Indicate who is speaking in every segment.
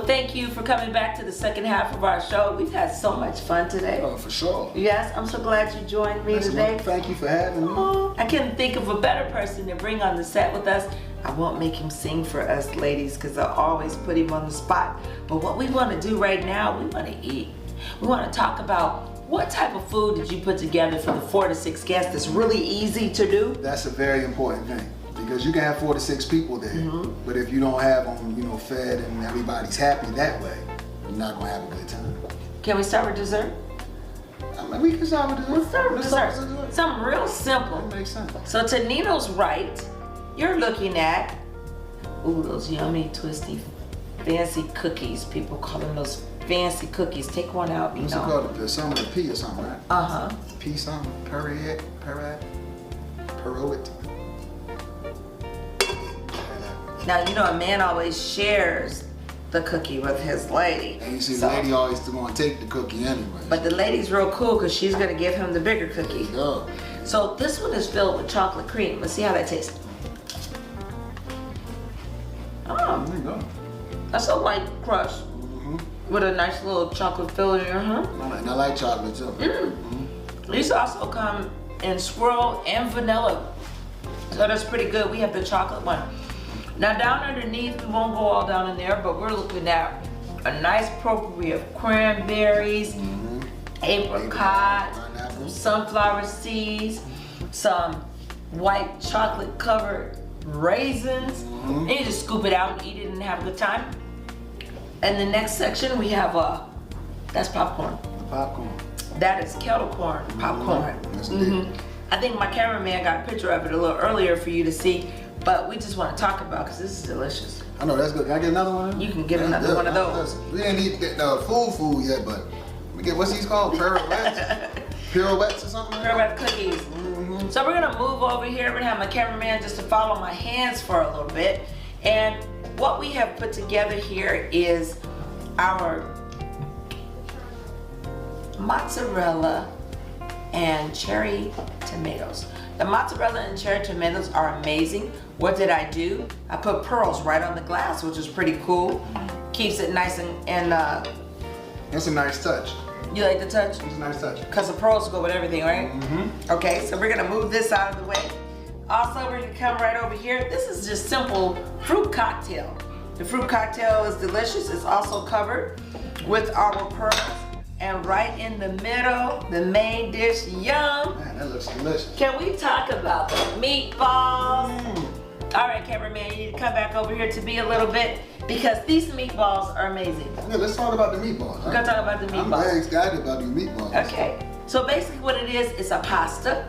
Speaker 1: thank you for coming back to the second half of our show. We've had so much fun today.
Speaker 2: Oh, for sure.
Speaker 1: Yes, I'm so glad you joined me today.
Speaker 2: Thank you for having me.
Speaker 1: Oh, I couldn't think of a better person to bring on the set with us. I won't make him sing for us ladies because I always put him on the spot. But what we want to do right now, we want to eat. We want to talk about what type of food did you put together for the 4 to 6 guests that's really easy to do?
Speaker 2: That's a very important thing because you can have 4 to 6 people there, but if you don't have them, fed and everybody's happy that way, you're not gonna have a good time.
Speaker 1: Can we start with dessert?
Speaker 2: I mean, we can start with dessert.
Speaker 1: Let's start with dessert. Something real simple.
Speaker 2: That makes sense.
Speaker 1: So to Nino's right, you're looking at, ooh, those yummy, twisty, fancy cookies. People call them those fancy cookies. Take one out,
Speaker 2: What's it called? Some of the P or something, right?
Speaker 1: Uh-huh.
Speaker 2: P something? Perrier? Perroit?
Speaker 1: Now, a man always shares the cookie with his lady.
Speaker 2: And you see, the lady always going to take the cookie anyway.
Speaker 1: But the lady's real cool because she's going to give him the bigger cookie.
Speaker 2: There you go.
Speaker 1: So this one is filled with chocolate cream. Let's see how that tastes. Oh,
Speaker 2: There you go.
Speaker 1: that's a light crust with a nice little chocolate filling in her.
Speaker 2: And I like chocolate too.
Speaker 1: These also come in swirl and vanilla. So that's pretty good. We have the chocolate one. Now down underneath, we won't go all down in there, but we're looking at a nice potpourri of cranberries, apricot, some sunflower seeds, some white chocolate covered raisins. And you just scoop it out and eat it and have a good time. And the next section we have that's popcorn.
Speaker 2: Popcorn.
Speaker 1: That is kettle corn popcorn. I think my cameraman got a picture of it a little earlier for you to see, but we just want to talk about because this is delicious.
Speaker 2: I know, that's good. Can I get another one?
Speaker 1: You can get another one of those.
Speaker 2: We didn't eat the food yet, but we get, what's these called? Pirouettes? Pirouettes or something?
Speaker 1: Pirouette cookies. So we're gonna move over here. We're gonna have my cameraman just to follow my hands for a little bit. And what we have put together here is our mozzarella and cherry tomatoes. The mozzarella and cherry tomatoes are amazing. What did I do? I put pearls right on the glass, which is pretty cool. Keeps it nice and
Speaker 2: That's a nice touch.
Speaker 1: you like the touch?
Speaker 2: It's a nice touch.
Speaker 1: Because the pearls go with everything, right? Okay, so we're gonna move this out of the way. Also, we're gonna come right over here. This is just simple fruit cocktail. The fruit cocktail is delicious. It's also covered with our pearls. And right in the middle, the main dish, yum.
Speaker 2: Man, that looks delicious.
Speaker 1: Can we talk about the meatballs? All right, cameraman, you need to come back over here to me a little bit because these meatballs are amazing.
Speaker 2: Yeah, let's talk about the meatballs.
Speaker 1: We're gonna talk about the meatballs.
Speaker 2: I'm very excited about these meatballs.
Speaker 1: Okay, so basically what it is a pasta.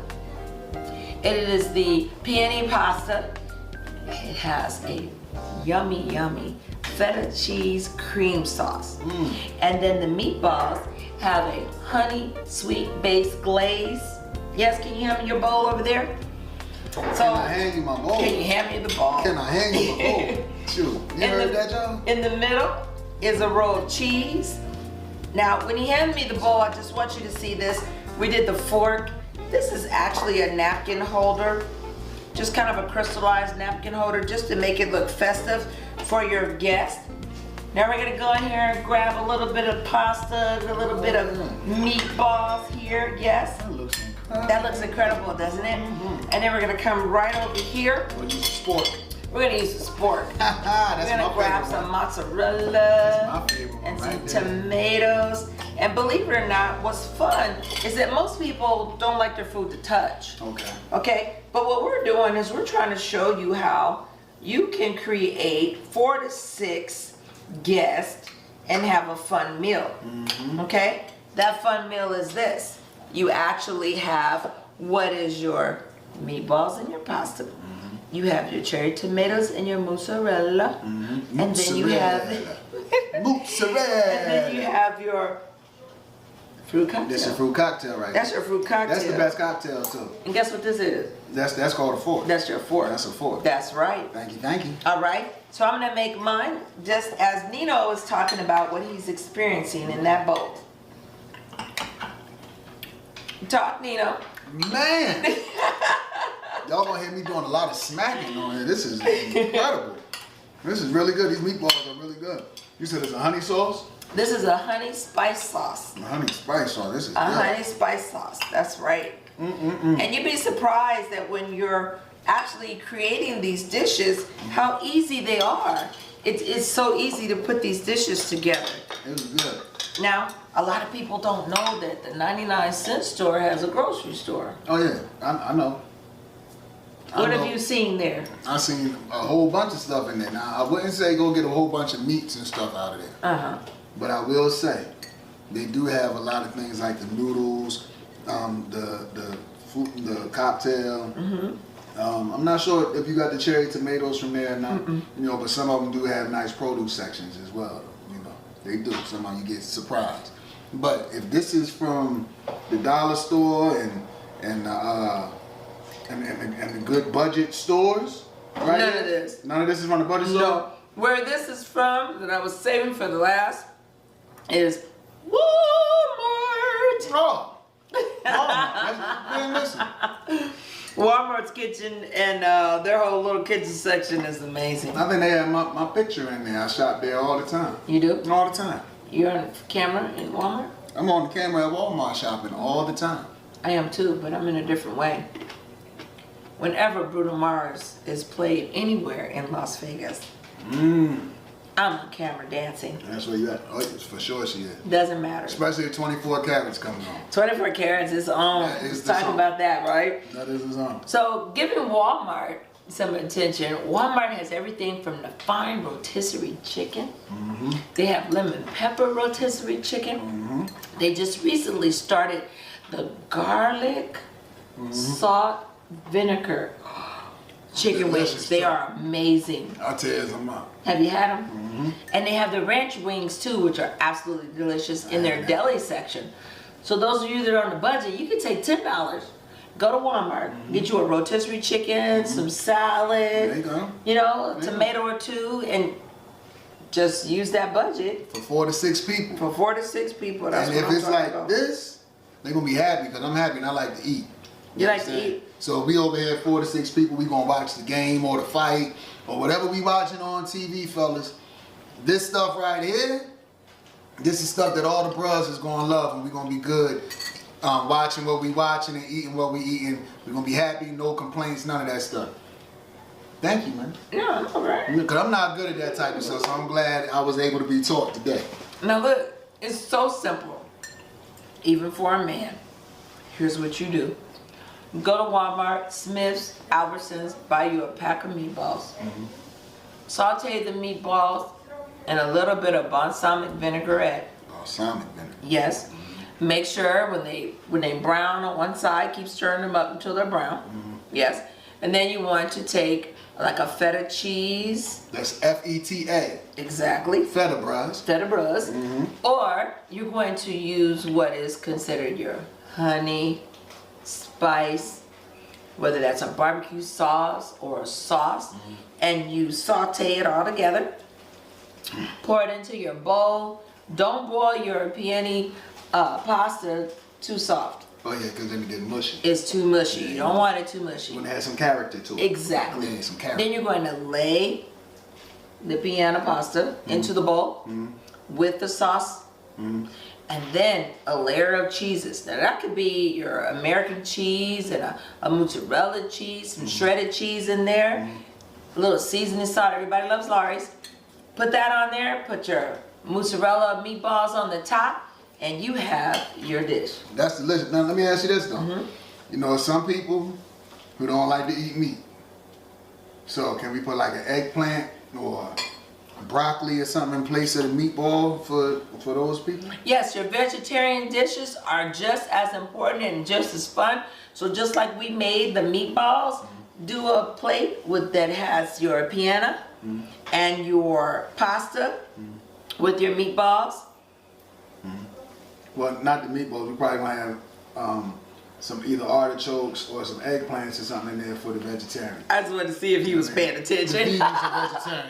Speaker 1: It is the peony pasta. It has a yummy, yummy feta cheese cream sauce. And then the meatballs have a honey sweet base glaze. Yes, can you hand me your bowl over there? So,
Speaker 2: Can I hand you my bowl?
Speaker 1: Can you hand me the bowl?
Speaker 2: Can I hand you my bowl? Shoot, you heard that, Joe?
Speaker 1: In the middle is a row of cheese. Now, when he handed me the bowl, I just want you to see this. We did the fork. This is actually a napkin holder. Just kind of a crystallized napkin holder just to make it look festive for your guest. Now we're gonna go in here and grab a little bit of pasta, a little bit of meatballs here, yes.
Speaker 2: That looks incredible.
Speaker 1: That looks incredible, doesn't it? And then we're gonna come right over here.
Speaker 2: We'll use a spork.
Speaker 1: We're gonna use a spork.
Speaker 2: That's
Speaker 1: We're gonna
Speaker 2: my
Speaker 1: grab
Speaker 2: favorite
Speaker 1: some
Speaker 2: one.
Speaker 1: mozzarella
Speaker 2: That's my favorite one
Speaker 1: and some
Speaker 2: right there.
Speaker 1: tomatoes. And believe it or not, what's fun is that most people don't like their food to touch.
Speaker 2: Okay.
Speaker 1: Okay, but what we're doing is we're trying to show you how you can create 4 to 6 guests and have a fun meal. Okay, that fun meal is this. You actually have what is your meatballs and your pasta. You have your cherry tomatoes and your mozzarella. And then you have
Speaker 2: mozzarella.
Speaker 1: and then you have your fruit cocktail.
Speaker 2: That's your fruit cocktail right
Speaker 1: That's
Speaker 2: there.
Speaker 1: your fruit cocktail.
Speaker 2: That's the best cocktail too.
Speaker 1: And guess what this is?
Speaker 2: That's called a fork.
Speaker 1: That's your fork.
Speaker 2: That's a fork.
Speaker 1: That's right.
Speaker 2: Thank you, thank you.
Speaker 1: All right. So I'm gonna make mine just as Nino is talking about what he's experiencing in that bowl. Talk, Nino.
Speaker 2: Man! Y'all gonna hear me doing a lot of smacking on here. This is incredible. This is really good. These meatballs are really good. You said it's a honey sauce?
Speaker 1: This is a honey spice sauce.
Speaker 2: A honey spice sauce. This is
Speaker 1: A
Speaker 2: good.
Speaker 1: honey spice sauce. That's right. And you'd be surprised that when you're actually creating these dishes, how easy they are. It's so easy to put these dishes together.
Speaker 2: It was good.
Speaker 1: Now, a lot of people don't know that the 99-cent store has a grocery store.
Speaker 2: Oh yeah, I know.
Speaker 1: What have you seen there?
Speaker 2: I seen a whole bunch of stuff in there. Now I wouldn't say go get a whole bunch of meats and stuff out of there. But I will say they do have a lot of things like the noodles, the cocktail. I'm not sure if you got the cherry tomatoes from there or not. You know, but some of them do have nice produce sections as well. You know, they do. Somehow you get surprised. But if this is from the dollar store and the good budget stores, right?
Speaker 1: None of this.
Speaker 2: None of this is from the budget store?
Speaker 1: No. Where this is from, that I was saving for the last, is Walmart.
Speaker 2: Oh. Man, listen.
Speaker 1: Walmart's kitchen and their whole little kitchen section is amazing.
Speaker 2: I think they have my picture in there. I shop there all the time.
Speaker 1: You do?
Speaker 2: All the time.
Speaker 1: You're on camera in Walmart?
Speaker 2: I'm on the camera at Walmart shopping all the time.
Speaker 1: I am too, but I'm in a different way. Whenever Bruno Mars is played anywhere in Las Vegas, I'm on camera dancing.
Speaker 2: That's where you at. Oh, for sure she is.
Speaker 1: Doesn't matter.
Speaker 2: Especially if 24 carats coming on.
Speaker 1: 24 carats is on.
Speaker 2: Yeah,
Speaker 1: Let's talk about that, right?
Speaker 2: That is his own.
Speaker 1: So, giving Walmart some attention, Walmart has everything from the fine rotisserie chicken. They have lemon pepper rotisserie chicken. They just recently started the garlic, salt, vinegar chicken wings. They are amazing.
Speaker 2: I'll tell you something.
Speaker 1: Have you had them? And they have the ranch wings too, which are absolutely delicious in their deli section. So those of you that are on the budget, you can take $10, go to Walmart, get you a rotisserie chicken, some salad,
Speaker 2: There you go.
Speaker 1: you know, a tomato or two, and just use that budget.
Speaker 2: For 4 to 6 people.
Speaker 1: For 4 to 6 people, that's
Speaker 2: And
Speaker 1: what
Speaker 2: if
Speaker 1: I'm
Speaker 2: it's
Speaker 1: talking
Speaker 2: like
Speaker 1: about.
Speaker 2: this, they're going to be happy because I'm happy and I like to eat.
Speaker 1: You like to
Speaker 2: understand?
Speaker 1: eat?
Speaker 2: So if we over here 4 to 6 people, we going to watch the game or the fight or whatever we watching on TV, fellas. This stuff right here, this is stuff that all the bros is going to love and we're going to be good watching what we watching and eating what we eating. We're going to be happy, no complaints, none of that stuff. Thank you, man.
Speaker 1: Yeah, all right.
Speaker 2: Because I'm not good at that type of stuff, so I'm glad I was able to be taught today.
Speaker 1: Now look, it's so simple. Even for a man. Here's what you do. Go to Walmart, Smith's, Albertsons, buy you a pack of meatballs. Saute the meatballs in a little bit of balsamic vinaigrette.
Speaker 2: Balsamic vinegar.
Speaker 1: Yes. Make sure when they brown on one side, keep stirring them up until they're brown. Yes. And then you want to take like a feta cheese.
Speaker 2: That's F-E-T-A.
Speaker 1: Exactly.
Speaker 2: Feta bras.
Speaker 1: Feta bras. Or you're going to use what is considered your honey spice, whether that's a barbecue sauce or a sauce, and you saute it all together. Pour it into your bowl. Don't boil your peony pasta too soft.
Speaker 2: Oh yeah, because then it get mushy.
Speaker 1: It's too mushy. You don't want it too mushy.
Speaker 2: You want to add some character to it.
Speaker 1: Exactly.
Speaker 2: Yeah, some character.
Speaker 1: Then you're going to lay the piano pasta into the bowl with the sauce, and then a layer of cheeses. Now that could be your American cheese and a mozzarella cheese, some shredded cheese in there, a little seasoning salt. Everybody loves Lawry's. Put that on there. Put your mozzarella meatballs on the top, and you have your dish.
Speaker 2: That's delicious. Now let me ask you this though. You know, some people who don't like to eat meat. So can we put like an eggplant or broccoli or something in place of the meatball for those people?
Speaker 1: Yes, your vegetarian dishes are just as important and just as fun. So just like we made the meatballs, do a plate that has your piano and your pasta with your meatballs.
Speaker 2: Well, not the meatballs. We probably gonna have some either artichokes or some eggplants or something in there for the vegetarian.
Speaker 1: I just wanted to see if he was paying
Speaker 2: The
Speaker 1: attention.
Speaker 2: vegans are vegetarian.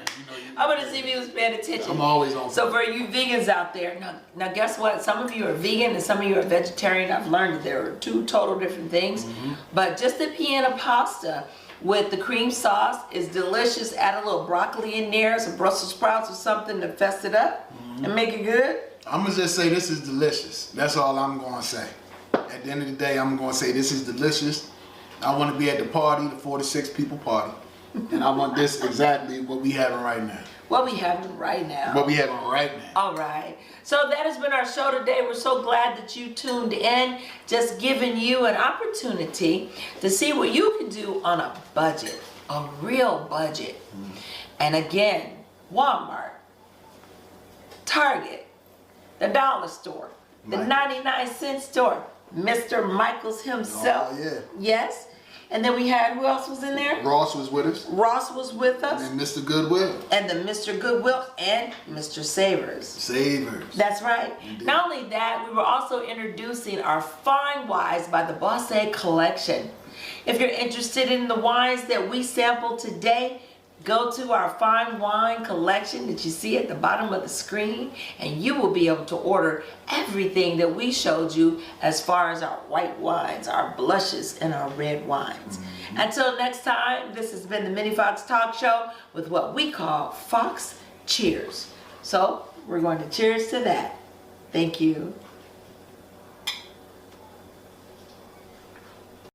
Speaker 1: I want to see if he was paying attention.
Speaker 2: I'm always on.
Speaker 1: So for you vegans out there, now guess what? Some of you are vegan and some of you are vegetarian. I've learned that there are two total different things. But just the piano pasta with the cream sauce. It's delicious. Add a little broccoli in there, some Brussels sprouts or something to fess it up and make it good.
Speaker 2: I'm gonna just say this is delicious. That's all I'm gonna say. At the end of the day, I'm gonna say this is delicious. I want to be at the party, the 46 people party, and I want this exactly what we having right now.
Speaker 1: What we having right now.
Speaker 2: What we having right now.
Speaker 1: All right. So that has been our show today. We're so glad that you tuned in. Just giving you an opportunity to see what you can do on a budget, a real budget. And again, Walmart, Target, the dollar store, the 99-cent store, Mr. Michaels himself.
Speaker 2: Oh, yeah.
Speaker 1: Yes. And then we had, who else was in there?
Speaker 2: Ross was with us.
Speaker 1: Ross was with us.
Speaker 2: And Mr. Goodwill.
Speaker 1: And the Mr. Goodwill and Mr. Savers.
Speaker 2: Savers.
Speaker 1: That's right.
Speaker 2: Indeed.
Speaker 1: Not only that, we were also introducing our fine wines by the Bossé collection. If you're interested in the wines that we sampled today, go to our fine wine collection that you see at the bottom of the screen, and you will be able to order everything that we showed you as far as our white wines, our blushes, and our red wines. Until next time, this has been the Mini Fox Talk Show with what we call Fox Cheers. So we're going to cheers to that. Thank you.